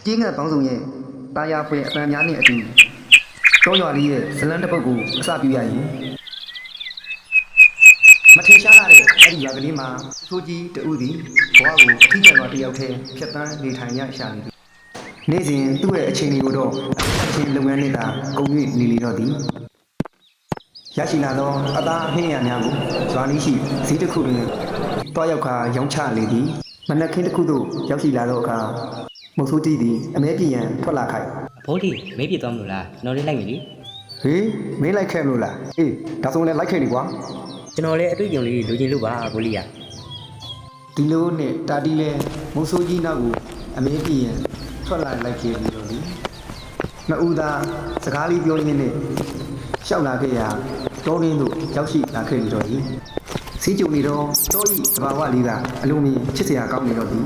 ကြီးငတ်ပေါင်းစုံရဲ့တာယာပွဲအပန်းများနဲ့အတူတောရွာလေးရဲ့ဇလန်းတစ်ပုတ်ကိုအစပြုရရင်မထင်ရှားလာတဲ့အဲ့ဒီရွာကလေးမှာဆိုးကြီးတူသည်ဘဝကိုအထီးကျန်တော်တယောက်တည်းဖြတ်သန်းနေထိုင်ရရှာနေသည်နေ့စဉ်သူ့ရဲ့အချိန်တွေကိုတော့အချင်းလုပ်ငန်းနဲ့သာကုန်၍နေလေတော့သည်ရရှိလာသောအသားအနှင်းရများကိုဇွာနီးရှိဈေးတစ်ခုတွင်တွားရောက်ခါရောင်းချလေသည်မနက်ခင်းတစ်ခုသို့ရောက်ရှိလာသောအခါမုတ်ဆိုးကြီးသည်အမဲပြင်းရန်ထွက်လာခိုက် ဘိုးလေးမေးပြသွားမလို့လားကျွန်တော်လေးလိုက်ပြီလေ ဟေးမင်းလိုက်ခဲ့မလို့လားအေးဒါဆိုလည်းလိုက်ခဲ့နေကွာ ကျွန်တော်လည်းအတွေ့အကြုံလေးလိုချင်လို့ပါဘိုးလေးက ဒီလိုနဲ့တာတီလဲမုတ်ဆိုးကြီးနောက်ကိုအမဲပြင်းရန်ထွက်လာလိုက်ခဲ့ပြီးတော့လေနှစ်ဦးသားစကားလေးပြောရင်းနဲ့ရှောက်လာခဲ့ရာတောရင်းသို့ရောက်ရှိလာခဲ့ပြီးတော့ဒီစီးကြုံနေတော့တောဤသဘာဝလေးကအလုံးမင်းချစ်စရာကောင်းနေတော့ဒီ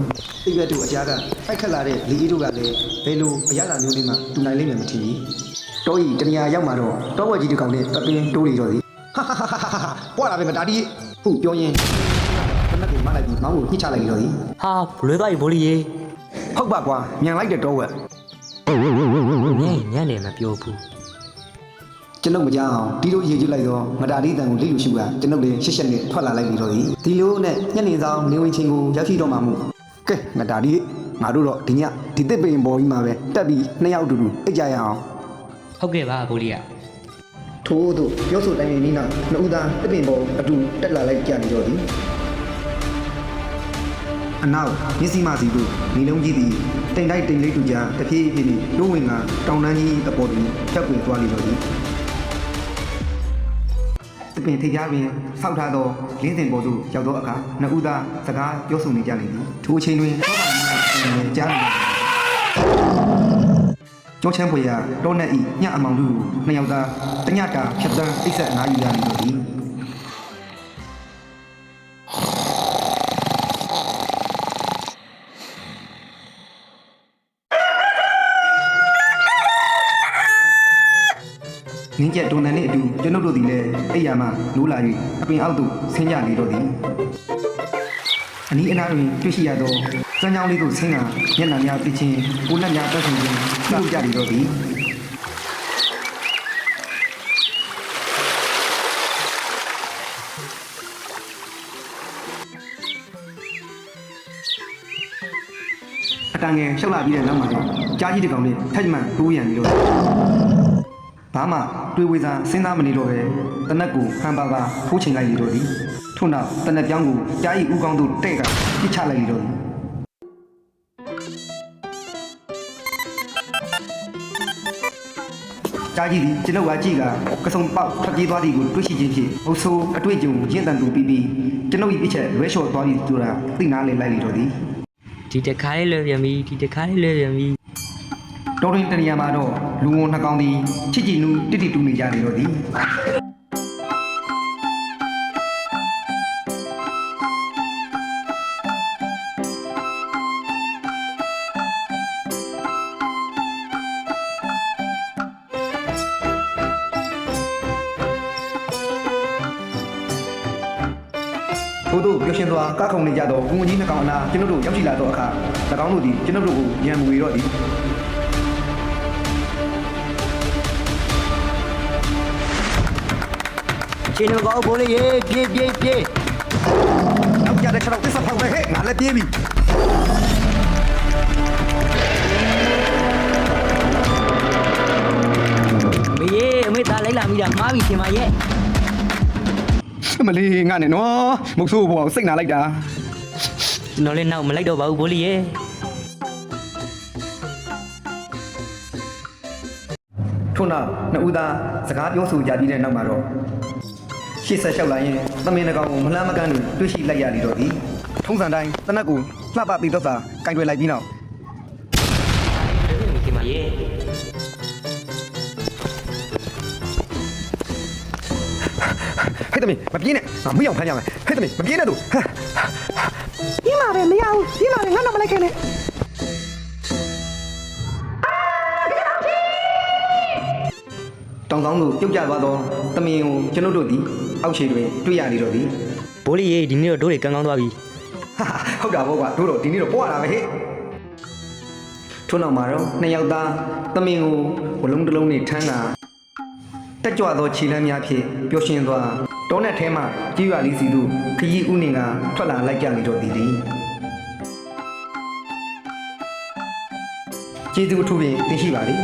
တိရွက်တို့အကြားကဖိုက်ခတ်လာတဲ့လီကြီးတို့ကလည်းဘယ်လိုအရသာမျိုးလေးမှတူနိုင်လိမ့်မယ်မထင်ဘူးတောဤတနေရာရောက်မှာတော့တောဝက်ကြီးတစ်ကောင်နဲ့တပင်းတိုးနေတော့ဒီဟာဟာဟာဟာပွာလာပဲမတာတီးဟုတ်ပြောရင်ခဏကိုမလိုက်ပြီးမောင်းကိုညှစ်ချလိုက်ပြီးတော့ဒီ ဟာဘလွဲသွားပြီဘိုးလေးရေ ဟုတ်ပါကွာမြန်လိုက်တဲ့တောဝက် ညနေမပြောဘူး ကျွန်ုပ်မကြောက်အောင်ဒီလိုရေကျွတ်လိုက်တော့မတာတီးတန်ကိုလိလူရှိကကျွန်ုပ်လည်းရှက်ရှက်နဲ့ထွက်လာလိုက်ပြီးတော့ဒီလိုနဲ့ညနေဆောင်နေဝင်ချင်းကိုရောက်ရှိတော့မှမို့ကဲမတာတီးငါတို့တော့ဒီညဒီတစ်ပင်ပေါ်ကြီးမှာပဲတက်ပြီးနှစ်ယောက်အတူတူအိတ်ကြရအောင် ဟုတ်ကဲ့ပါဘိုးလေးက ထိုးတို့ပြောဆိုတိုင်းနေနောက်နှစ်ဦးသားတစ်ပင်ပေါ်အတူတက်လာလိုက်ကြနေတော့ဒီအနောက်မျက်စိမစီတို့နေလုံးကြီးသည်တိမ်တိုက်တိမ်လေးတူကြားတဖြည်းဖြည်းနဲ့တိုးဝင်ကတောင်တန်းကြီးအပေါ်တွင်ဖြတ်ဝင်သွားလေတော့ဒီတပင်ထိပ်ကြားပင်ဆောက်ထားသောလင်းစင်ပေါ်သို့ရောက်သောအခါနှစ်ဦးသားစကားပြောဆိုနေကြလေသည်ထိုအချိန်တွင်သောတာကြီးကြားနေကျောချမ်းဖွေရာတောနက်ဤညအမောင်တို့နှစ်ယောက်သားတညတာဖြတ်တန်းအိတ်ဆက်နားယူရနေတော့သည်နင်းကျက်တွန်တန်နှင့်အတူကျွန်ုပ်တို့သည်လည်းအိယာမှနိုးလာ၍အပင်အောက်သို့ဆင်းကြလေတော့သည်အနီးအနားတွင်တွေ့ရှိရသောစမ်းချောင်းလေးသို့ဆင်းကမျက်နှာများပြချင်းကိုယ်လက်များတက်ဆင်ခြင်းပြုလုပ်ကြလေတော့သည်အတန်ငယ်ရှောက်လာပြီးတဲ့နောက်မှာတော့ကြားကြီးတစ်ကောင်လေးထက်မှန်တိုးရန်ပြီးတော့ဘာမှတွေးဝေစာစဉ်းစားမနေတော့ပဲတနက်ကိုဟန်ပါပါဖိုးချိန်လိုက်ရတော့သည်ထို့နောက်တနက်ပြောင်းကိုကြားဤဦးကောင်းသို့တဲ့ကပြစ်ချလိုက်ရတော့သည်ကြားကြီးသည်ကျွန်ုပ်ကကြည့်ကစုံပေါက်ထွက်ပြေးသွားသည်ကိုတွေးရှိခြင်းဖြင့်အုပ်ဆိုးအတွေ့အကြုံရင့်တန်သူပြီးကျွန်ုပ်၏ပြစ်ချက်ရွဲလျှော့သွားသည်ဆိုတာသိနာလေလိုက်ရတော့သည် ဒီတခါလေးလွယ်ပြန်ပြီဒီတခါလေးလွယ်ပြန်ပြီ တော်ရင်တနေရာမှာတော့လူဝန်နှစ်ကောင်သည်ချစ်ကြည်နူးတိတိတူနေကြနေတော့သည်ထို့သို့ပြောရှင်စွာကခုံနေကြသောဦးဝန်ကြီးနှစ်ကောင်အနာကျွန်ုပ်တို့ရောက်ရှိလာသောအခါ၎င်းတို့သည်ကျွန်ုပ်တို့ကိုရန်မူရတော့သည်ရှင်တို့ကောဘိုးလေးရေပြေးနောက်ကြတဲ့ခြေထောက်သစ္စာဖောက်ပဲဟဲ့ငါလည်းပြေးပြီမေးအမေသားလိုက်လာမိတာမှားပြီရှင်မရဲ့ မလေးငါနဲ့နော်မုတ်ဆိုးဘောစိတ်နာလိုက်တာ ကျွန်တော်လည်းနောက်မလိုက်တော့ပါဘူးဘိုးလေးရေ ထို့နောက်နှစ်ဦးသားစကားပြောဆိုကြပြီးတဲ့နောက်မှာတော့ရှေ့ဆက်လျှောက်လာရင်သမင်းတကောင်ကိုမလှမ်းမကမ်းတွေ့ရှိလိုက်ရလေတော့သည်ထုံးစံတိုင်းတနက်ကိုလှပပြီးတော့သာကင်တွယ်လိုက်ပြီးနောက် ရှင်မရဲ့ ဟဲ့သမီးမပြေးနဲ့ငါမွေးအောင်ဖမ်းကြမယ်ဟဲ့သမီးမပြေးနဲ့သူ ပြင်းပါပဲမရဘူးပြင်းပါပဲငါတော့မလိုက်ခဲနဲ့ တောင်ကောင်းတို့ပြုတ်ကျသွားသောသမင်းကိုကျွန်ုပ်တို့သည်အောက်ခြေတွင်တွေ့ရလေတော့သည် ဘိုးလေးရေဒီနေ့တော့ဒိုးတွေကန်းကောင်းသွားပြီ ဟုတ်တာပေါ့ကွာတို့တော့ဒီနေ့တော့ပွားလာပဲဟဲ့ ထို့နောက်မှာတော့နှစ်ယောက်သားသမင်ကိုဝလုံးတစ်လုံးနဲ့ထမ်းတာတက်ကြွသောခြေလမ်းများဖြင့်ပျော်ရွှင်သွားတောနက်ထဲမှကြီးရွာလေးစီသို့ခရီးဥနှင်ကထွက်လာလိုက်ကြလေတော့သည်ကျေးဇူးအထူးပင်တင်ရှိပါသည်